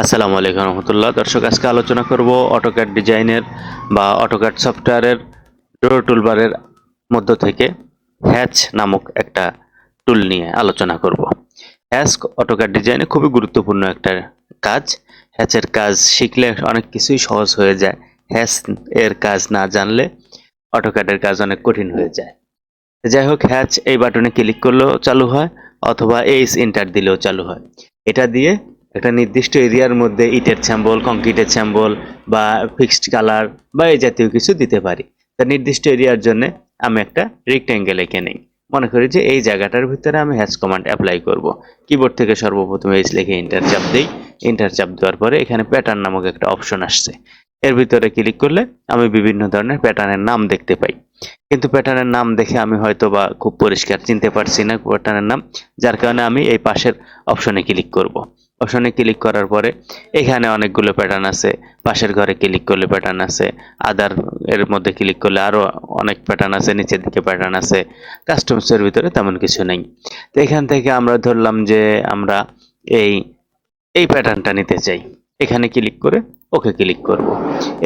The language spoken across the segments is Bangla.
আসসালামু আলাইকুম রহমতুল্লাহ। দর্শক, আজকে আলোচনা করব অটোক্যাড ডিজাইনের বা অটোক্যাড সফটওয়্যারের ড্রয়ার টুলবারের মধ্য থেকে হ্যাচ নামক একটা টুল নিয়ে আলোচনা করব। হ্যাচ অটোক্যাড ডিজাইনে খুবই গুরুত্বপূর্ণ একটা কাজ। হ্যাচের কাজ শিখলে অনেক কিছুই সহজ হয়ে যায়। হ্যাচ এর কাজ না জানলে অটোক্যাডের কাজ অনেক কঠিন হয়ে যায়। যাই হোক, হ্যাচ এই বাটনে ক্লিক করলেও চালু হয় অথবা এইচ এন্টার দিলেও চালু হয়। এটা দিয়ে একটা নির্দিষ্ট এরিয়ার মধ্যে ইটের স্যাম্বল, কংক্রিটের স্যাম্বল বা ফিক্সড কালার বা এই জাতীয় কিছু দিতে পারি। তা নির্দিষ্ট এরিয়ার জন্য আমি একটা রেক্ট্যাঙ্গেল এঁকে নিই। মনে করি যে এই জায়গাটার ভিতরে আমি হ্যাচ কমান্ড অ্যাপ্লাই করব। কিবোর্ড থেকে সর্বপ্রথম এইচ লিখে এন্টার চাপ দিই। এন্টার চাপ দেওয়ার পরে এখানে প্যাটার্ন নামক একটা অপশন আসছে। এর ভিতরে ক্লিক করলে আমি বিভিন্ন ধরনের প্যাটার্নের নাম দেখতে পাই। কিন্তু প্যাটার্নের নাম দেখে আমি হয়তো বা খুব পরিষ্কার চিনতে পারছি না প্যাটার্নের নাম, যার কারণে আমি এই পাশের অপশনে ক্লিক করব। অপশনে ক্লিক করার পরে এখানে অনেকগুলো প্যাটার্ন আছে। পাশের ঘরে ক্লিক করলে প্যাটার্ন আছে, আদার এর মধ্যে ক্লিক করলে আরো অনেক প্যাটার্ন আছে, নিচের দিকে প্যাটার্ন আছে। কাস্টমসের ভিতরে তেমন কিছু নেই। তো এখান থেকে আমরা ধরলাম যে আমরা এই এই প্যাটার্নটা নিতে চাই। এখানে ক্লিক করে ওকে ক্লিক করব।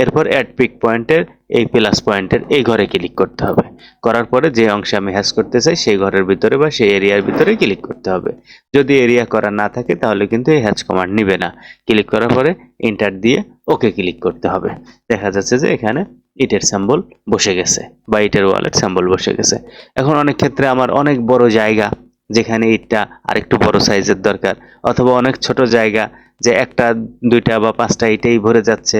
এরপর অ্যাড পিক পয়েন্টের এই প্লাস পয়েন্টের এই ঘরে ক্লিক করতে হবে। করার পরে যে অংশে আমি হ্যাশ করতে চাই সেই ঘরের ভিতরে বা সেই এরিয়ার ভিতরে ক্লিক করতে হবে। যদি এরিয়া করা না থাকে তাহলে কিন্তু এই হ্যাশ কমান্ড নিবে না। ক্লিক করার পরে এন্টার দিয়ে ওকে ক্লিক করতে হবে। দেখা যাচ্ছে যে এখানে ইটের সিম্বল বসে গেছে বা ইটের ওয়ালের সিম্বল বসে গেছে। এখন অনেক ক্ষেত্রে আমার অনেক বড় জায়গা যেখানে ইটটা আরেকটু বড় সাইজের দরকার, অথবা অনেক ছোট জায়গা যে একটা দুইটা বা পাঁচটা ইটেই ভরে যাচ্ছে,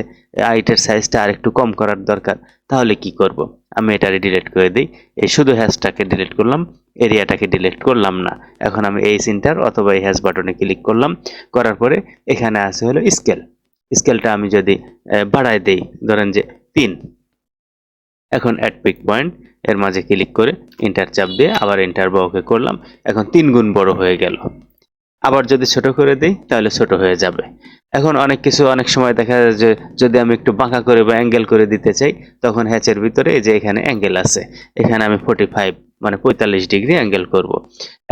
ইটের সাইজটা আরেকটু কম করার দরকার। তাহলে কি করব? আমি এটারে ডিলিট করে দিই। এই শুধু হ্যাশটাকে ডিলিট করলাম, এরিয়াটাকে ডিলিট করলাম না। এখন আমি এই সিনটার অথবা এই হ্যাশ বাটনে ক্লিক করলাম। করার পরে এখানে আছে হলো স্কেল। স্কেলটা আমি যদি বাড়ায় দেই, ধরেন যে 3। এখন অ্যাড পিক পয়েন্ট এর মাঝে ক্লিক করে এন্টার চাপ দিয়ে আবার এন্টার বা ওকে করলাম। এখন 3 গুণ বড় হয়ে গেল। আবার যদি ছোট করে দেই তাহলে ছোট হয়ে যাবে। এখন অনেক কিছু অনেক সময় দেখা যায় যে যদি আমি একটু বাঁকা করে বা অ্যাঙ্গেল করে দিতে চাই, তখন হ্যাচের ভিতরে এই যে এখানে অ্যাঙ্গেল আছে, এখানে আমি 45 মানে 45 ডিগ্রি অ্যাঙ্গেল করব।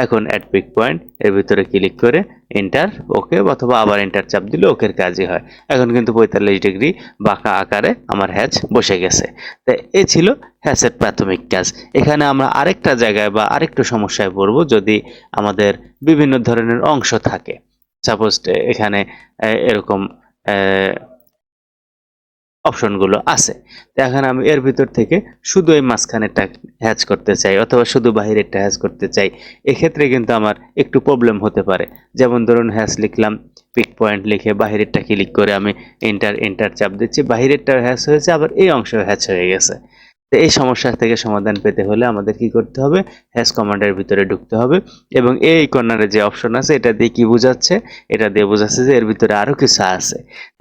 এখন অ্যাড পিক পয়েন্ট এর ভিতরে ক্লিক করে এন্টার ওকে অথবা আবার এন্টার চাপ দিলে ওকের কাজই হয়। এখন কিন্তু 45 ডিগ্রি বাঁকা আকারে আমার হ্যাচ বসে গেছে। তো এই ছিল হ্যাচের প্রাথমিক কাজ। এখানে আমরা আরেকটা জায়গায় বা আরেকটু সমস্যায় পড়ব যদি আমাদের বিভিন্ন ধরনের অংশ থাকে। সাপোজ এখানে এরকম অপশনগুলো আছে। তো এখন আমি এর ভিতর থেকে শুধু এই মাঝখানেরটা হ্যাচ করতে চাই অথবা শুধু বাহিরেরটা হ্যাচ করতে চাই। এক্ষেত্রে কিন্তু আমার একটু প্রবলেম হতে পারে। যেমন ধরুন হ্যাচ লিখলাম, পিক পয়েন্ট লিখে বাহিরেরটা ক্লিক করে আমি এন্টার চাপ দিচ্ছি, বাহিরেরটা হ্যাচ হয়েছে, আবার এই অংশ হ্যাচ হয়ে গেছে। তো এই সমস্যা থেকে সমাধান পেতে হলে আমাদের কি করতে হবে? হ্যাশ কমান্ডের ভিতরে ঢুকতে হবে এবং এই কর্নারে যে অপশন আছে এটা দিয়ে কি বোঝাচ্ছে? এটা দিয়ে বোঝাচ্ছে যে এর ভিতরে আরো কিছু আছে।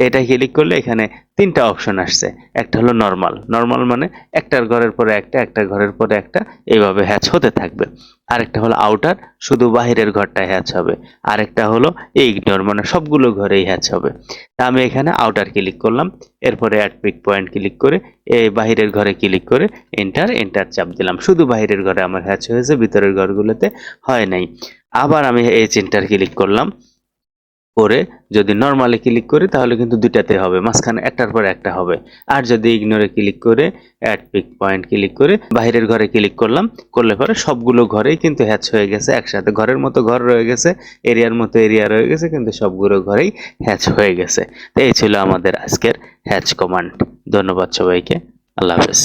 এটা ক্লিক করলে এখানে 3টা অপশন আসছে। একটা হলো নরমাল। নরমাল মানে একটার ঘরের পরে একটা, একটা ঘরের পরে একটা, এইভাবে হ্যাচ হতে থাকবে। আরেকটা হলো আউটার, শুধু বাহিরের ঘরটা হ্যাচ হবে। আরেকটা হলো ইগনোর, মানে সবগুলো ঘরেই হ্যাচ হবে। তা আমি এখানে আউটার ক্লিক করলাম। এরপরে অ্যাড পিক পয়েন্ট ক্লিক করে এই বাহিরের ঘরে ক্লিক করে এন্টার চাপ দিলাম। শুধু বাহিরের ঘরে আমার হ্যাচ হয়েছে, ভিতরের ঘরগুলোতে হয় নাই। আবার আমি এই এন্টার ক্লিক করলাম করে যদি নরমালি ক্লিক করি তাহলে কিন্তু দুইটাতে হবে, মাঝখানে একটার পর একটা হবে। আর যদি ইগনোরে ক্লিক করে অ্যাড পিক পয়েন্ট ক্লিক করে বাহিরের ঘরে ক্লিক করলাম, করলে পরে সবগুলো ঘরেই কিন্তু হ্যাচ হয়ে গেছে একসাথে। ঘরের মতো ঘর রয়ে গেছে, এরিয়ার মতো এরিয়া রয়ে গেছে, কিন্তু সবগুলো ঘরেই হ্যাচ হয়ে গেছে। তো এই ছিল আমাদের আজকের হ্যাচ কমান্ড। ধন্যবাদ সবাইকে। আল্লাহ হাফেজ।